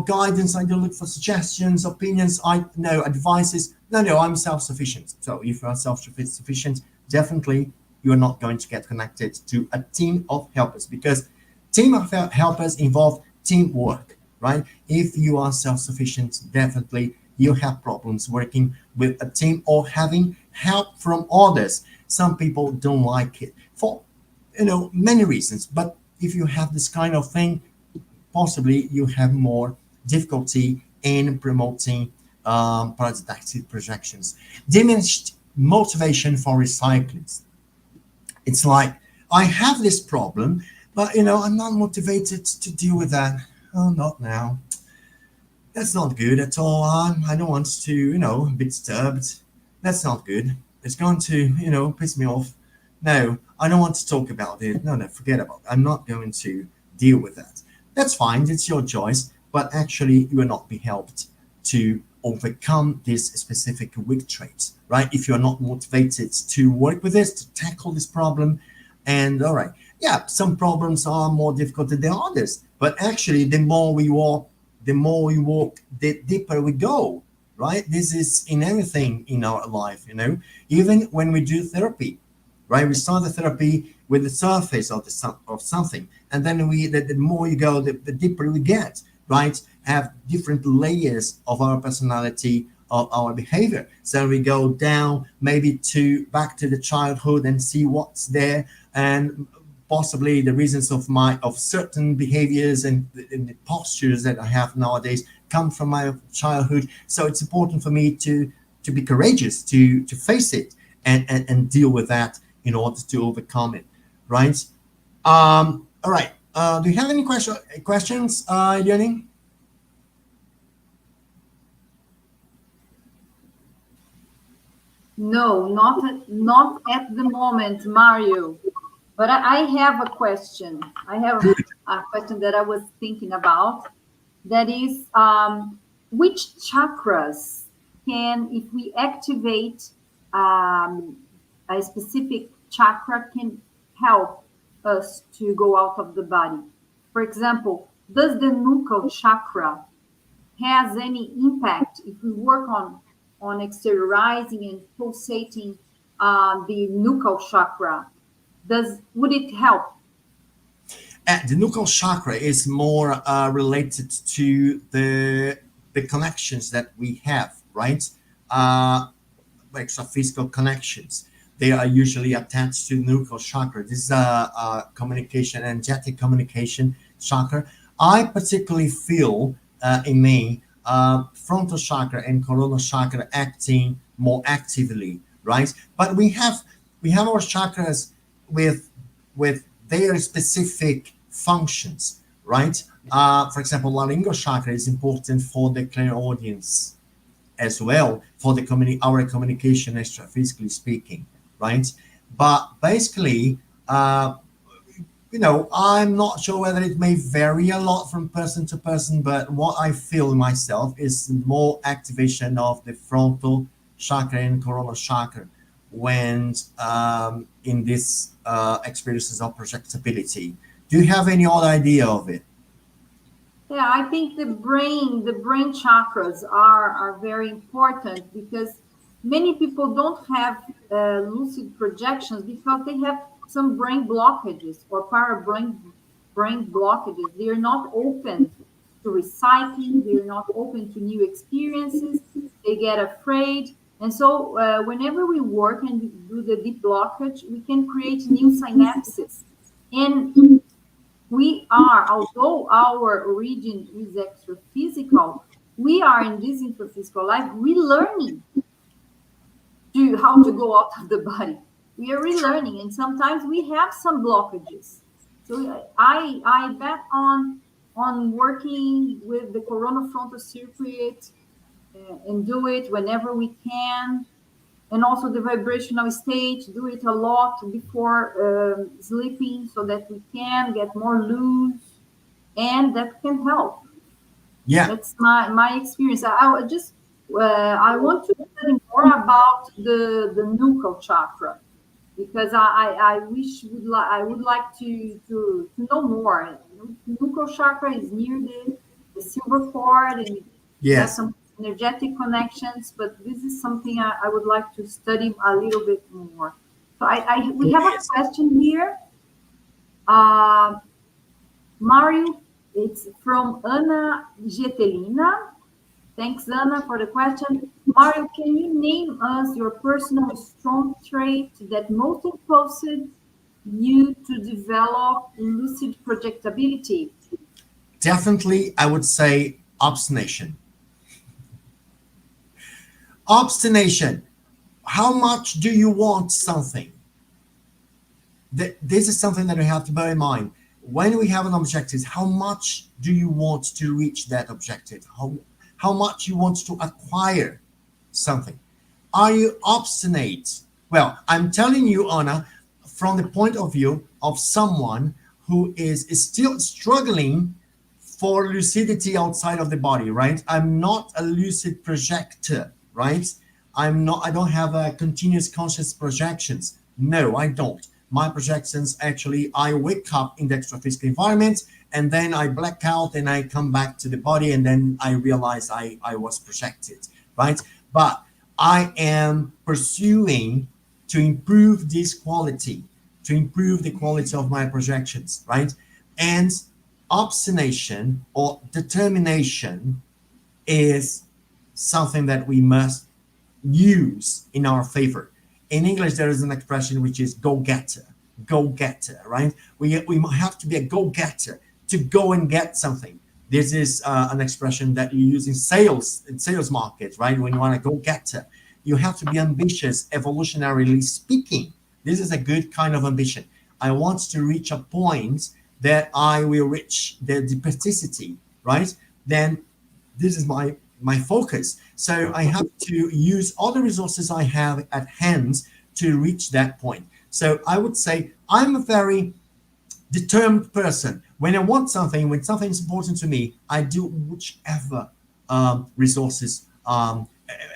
guidance. I don't look for suggestions, opinions. I no advices. No, I'm self-sufficient. So if you are self-sufficient, definitely you are not going to get connected to a team of helpers because team of helpers involve teamwork, right? If you are self-sufficient, definitely you have problems working with a team or having help from others. Some people don't like it for many reasons, but if you have this kind of thing, possibly you have more difficulty in promoting paradidactic projections. Diminished motivation for recycling. It's like I have this problem, but I'm not motivated to deal with that. Oh, not now. That's not good at all. I don't want to, be disturbed. That's not good. It's going to, piss me off. No, I don't want to talk about it. No, forget about it. I'm not going to deal with that. That's fine. It's your choice. But actually, you will not be helped to overcome this specific weak traits, right? If you're not motivated to work with this, to tackle this problem, and all right, yeah, some problems are more difficult than others, but actually, the more we walk, the deeper we go, right? This is in everything in our life, even when we do therapy, right? We start the therapy with the surface of something, and then the more you go, the deeper we get, right? Have different layers of our personality, of our behavior. So we go down maybe to back to the childhood and see what's there, and possibly the reasons of certain behaviors and the postures that I have nowadays come from my childhood. So it's important for me to be courageous, to face it and deal with that in order to overcome it, right? All right. Do you have any questions, Learning? No, not at the moment, Mario. But I have a question. I have Good. a question that I was thinking about. That is, which chakras can, if we activate, um, a specific chakra can help us to go out of the body. For example, does the nuchal chakra has any impact if we work on exteriorizing and pulsating the nuchal chakra? Would it help? The nuchal chakra is more related to the connections that we have, right? Extra-physical connections. They are usually attached to nuchal chakra. This is a communication, energetic communication chakra. I particularly feel in me frontal chakra and coronal chakra acting more actively, right? But we have our chakras with their specific functions, right? For example, laryngeal chakra is important for the clairaudience as well, for the our communication, extra physically speaking, right? But basically, I'm not sure whether it may vary a lot from person to person, but what I feel myself is more activation of the frontal chakra and coronal chakra when in these experiences of projectability. Do you have any other idea of it? Yeah, I think the brain chakras are very important because many people don't have lucid projections because they have some brain blockages or brain blockages. They are not open to recycling. They are not open to new experiences. They get afraid. And so whenever we work and we do the deep blockage, we can create new synapses. And we are, although our origin is extra-physical, we are in this intraphysical life relearning how to go out of the body. We are relearning, and sometimes we have some blockages. So I bet on working with the coronafrontal circuit and do it whenever we can. And also the vibrational state, do it a lot before sleeping so that we can get more loose, and that can help. Yeah. That's my experience. I just I want to study more about the nuchal chakra because I would like to know more. Nuchal chakra is near the silver cord and it has Yes. some energetic connections, but this is something I would like to study a little bit more. So we have a question here. Mario, it's from Ana Getelina. Thanks, Anna, for the question. Mario, can you name us your personal strong trait that most impulsed you to develop lucid projectability? Definitely, I would say obstination. Obstination. How much do you want something? This is something that we have to bear in mind. When we have an objective, how much do you want to reach that objective? How much you want to acquire something? Are you obstinate? Well, I'm telling you, Anna, from the point of view of someone who is still struggling for lucidity outside of the body, right? I'm not a lucid projector, right? I don't have a continuous conscious projections. No, I don't. My projections actually, I wake up in the extra-physical environment and then I black out and I come back to the body and then I realize I was projected, right? But I am pursuing to improve this quality, to improve the quality of my projections, right? And obstination or determination is something that we must use in our favor. In English, there is an expression which is go-getter, right? We have to be a go-getter to go and get something. This is an expression that you use in sales market, right? When you want to go-getter, you have to be ambitious, evolutionarily speaking. This is a good kind of ambition. I want to reach a point that I will reach the plasticity, right? Then this is my focus. So I have to use all the resources I have at hand to reach that point. So I would say I'm a very determined person. When I want something, when something is important to me, I do whichever resources,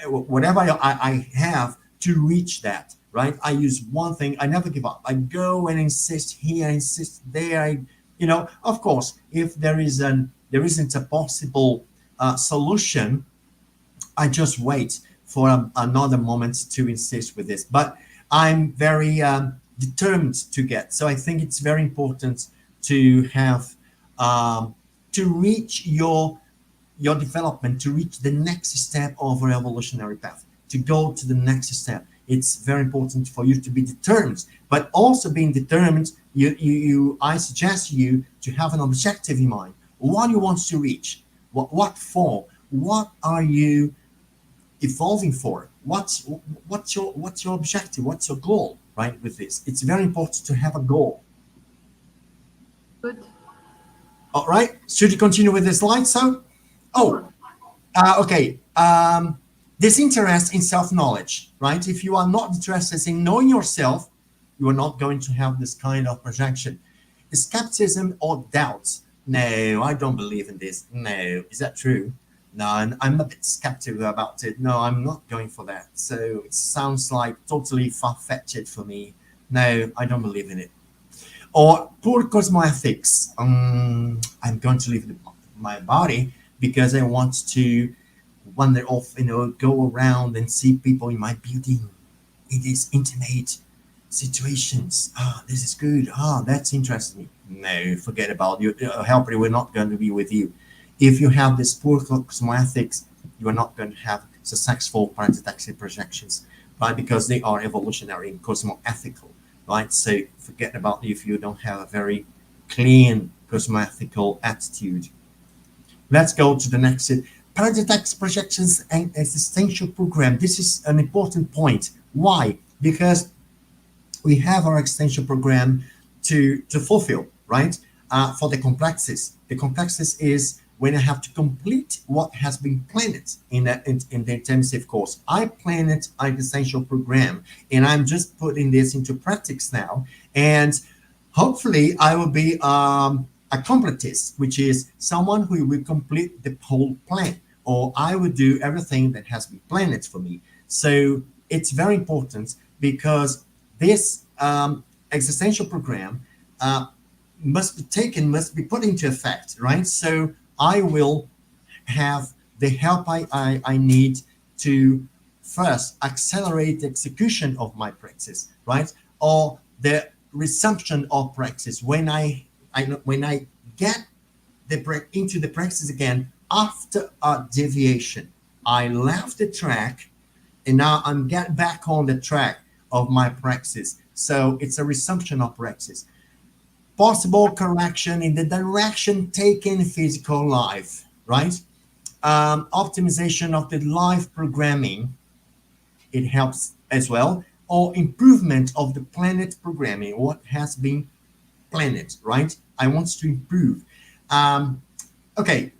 whatever I have to reach that, right? I use one thing. I never give up. I go and insist here, insist there. Of course, if there isn't a possible solution, I just wait for another moment to insist with this. But I'm very determined to get. So I think it's very important to have to reach your development, to reach the next step of an evolutionary path, to go to the next step. It's very important for you to be determined, but also being determined, I suggest you to have an objective in mind. What you want to reach, what for, what are you evolving for? What's your objective? What's your goal, right? With this, it's very important to have a goal. Good. All right. Should you continue with the slide? So, okay. This interest in self-knowledge, right? If you are not interested in knowing yourself, you are not going to have this kind of projection. Skepticism or doubts. No, I don't believe in this. No, is that true? No, I'm a bit skeptical about it. No, I'm not going for that. So it sounds like totally far-fetched for me. No, I don't believe in it. Or poor cosmoethics. I'm going to leave my body because I want to wander off, go around and see people in my building. It is intimate situations. This is good. That's interesting. No, forget about you. Helper, we're not going to be with you. If you have this poor cosmoethics, you are not going to have successful paratextic projections, right? Because they are evolutionary and cosmoethical, right? So forget about if you don't have a very clean cosmoethical attitude. Let's go to the next. Paratextic projections and existential program. This is an important point. Why? Because we have our existential program to fulfill, right? For the complexes. The complexes is when I have to complete what has been planned in the intensive course. I planned an existential program, and I'm just putting this into practice now. And hopefully, I will be a completist, which is someone who will complete the whole plan, or I will do everything that has been planned for me. So it's very important because this existential program must be put into effect, right? So I will have the help I need to first accelerate the execution of my practice, right? Or the resumption of practice when I get into the practice again after a deviation. I left the track and now I'm getting back on the track of my practice. So it's a resumption of practice. Possible correction in the direction taken in physical life, right? Optimization of the live programming, it helps as well, or improvement of the planet programming, what has been planned, right? I want to improve. Okay,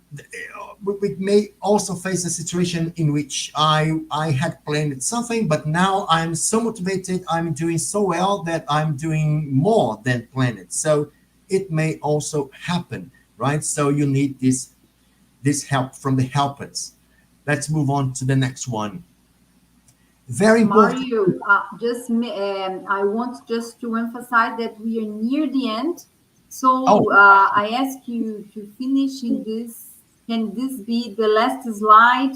we may also face a situation in which I had planned something, but now I'm so motivated, I'm doing so well that I'm doing more than planned. So it may also happen, right? So you need this help from the helpers. Let's move on to the next one. Very important. Mario, I want just to emphasize that we are near the end. So I ask you to finish in this. Can this be the last slide?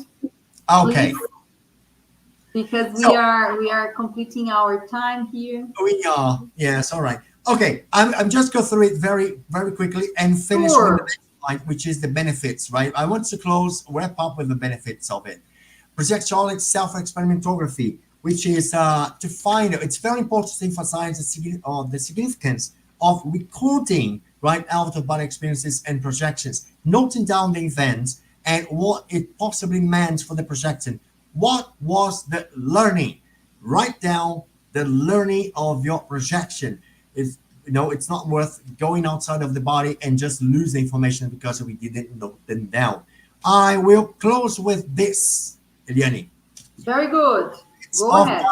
Okay. Please? Because we are completing our time here. We are. Yes. All right. Okay. I'm just go through it very, very quickly and finish with the next slide, which is the benefits, right? I want to wrap up with the benefits of it. Projectiology self-experimentography, which is to find, it's very important to emphasize the significance of recording, right, out-of-body experiences and projections, noting down the events and what it possibly meant for the projection. What was the learning? Write down the learning of your projection. It's not worth going outside of the body and just lose the information because we didn't note them down. I will close with this, Eliane. Very good. Go ahead.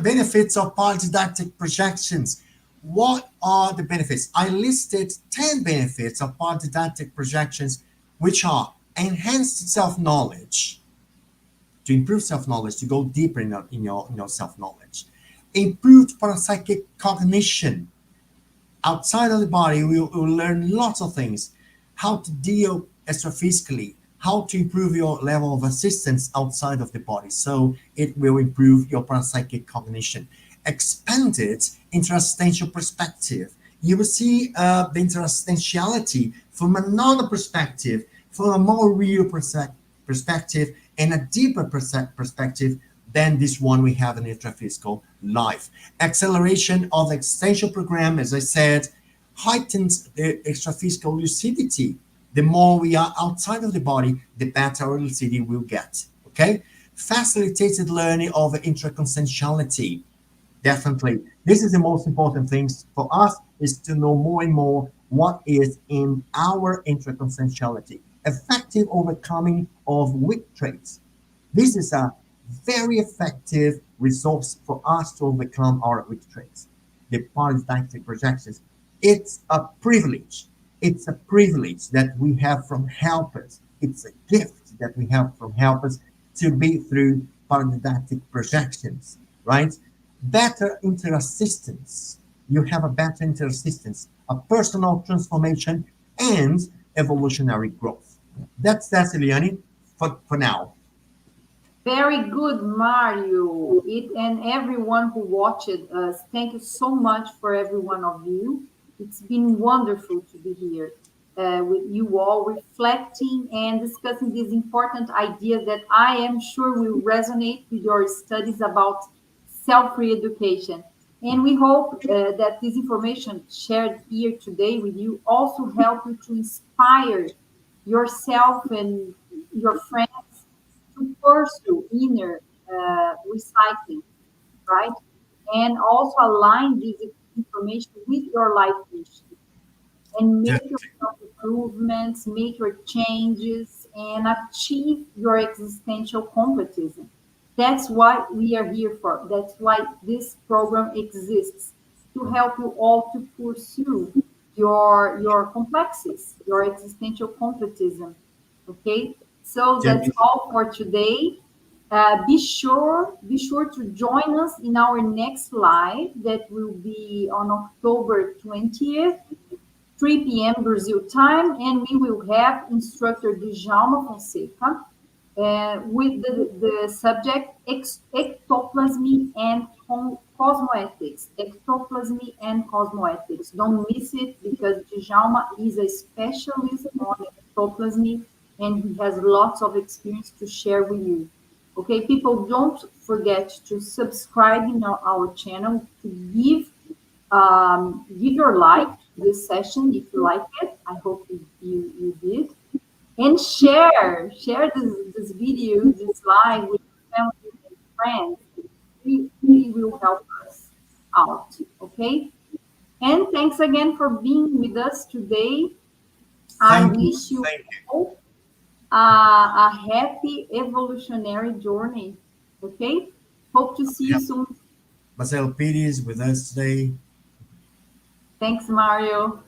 Benefits of paradidactic projections. What are the benefits? I listed 10 benefits of paradidactic projections, which are enhanced self-knowledge, to improve self-knowledge, to go deeper in your self-knowledge. improved parapsychic cognition. Outside of the body, we will learn lots of things. How to deal extraphysically, how to improve your level of assistance outside of the body. So it will improve your parapsychic cognition. Expanded intrasubstantial perspective. You will see the intrasubstantiality from another perspective, from a more real perspective and a deeper perspective than this one we have in intraphysical life. Acceleration of the existential program, as I said, heightens the extraphysical lucidity. The more we are outside of the body, the better our lucidity will get. Okay? Facilitated learning of intraconscientiality. Definitely. This is the most important thing for us, is to know more and more what is in our intraconscientiality. Effective overcoming of weak traits. This is a very effective resource for us to overcome our weak traits. The paradigmatic projections. It's a privilege. It's a privilege that we have from helpers. It's a gift that we have from helpers to be through paradigmatic projections, right? Better interassistance. You have a better interassistance, a personal transformation, and evolutionary growth. That's Eliane, for now. Very good, Mario. It and everyone who watched us. Thank you so much for every one of you. It's been wonderful to be here with you all, reflecting and discussing these important ideas that I am sure will resonate with your studies about self-re-education. And we hope that this information shared here today with you also help you to inspire yourself and your friends to pursue inner recycling, right? And also align this information with your life mission and make your self-improvements, make your changes, and achieve your existential completism. That's what we are here for. That's why this program exists, to help you all to pursue your complexes, your existential completism. Okay, so Yeah. that's all for today. Be sure to join us in our next live that will be on October 20th, 3 p.m. Brazil time, and we will have instructor Djalma Fonseca with the subject ectoplasmy and cosmoethics. Ectoplasmy and cosmoethics. Don't miss it, because Djalma is a specialist on ectoplasmy and he has lots of experience to share with you. Okay, people, don't forget to subscribe in our channel, to give your like to this session if you like it. I hope you did. And share this video, this live with your family and friends. It will help us out. Okay. And thanks again for being with us today. I Thank you. wish you Thank you. all a happy evolutionary journey. Okay. Hope to see you Yeah. soon. Marcelo Pires with us today. Thanks, Mario.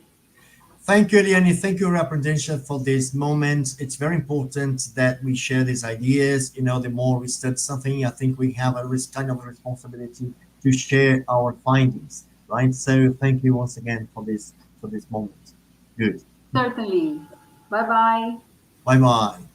Thank you, Eliane. Thank you, Representative, for this moment. It's very important that we share these ideas. You know, the more we study something, I think we have a kind of a responsibility to share our findings, right? So thank you once again for this moment. Good. Certainly. Bye bye. Bye bye.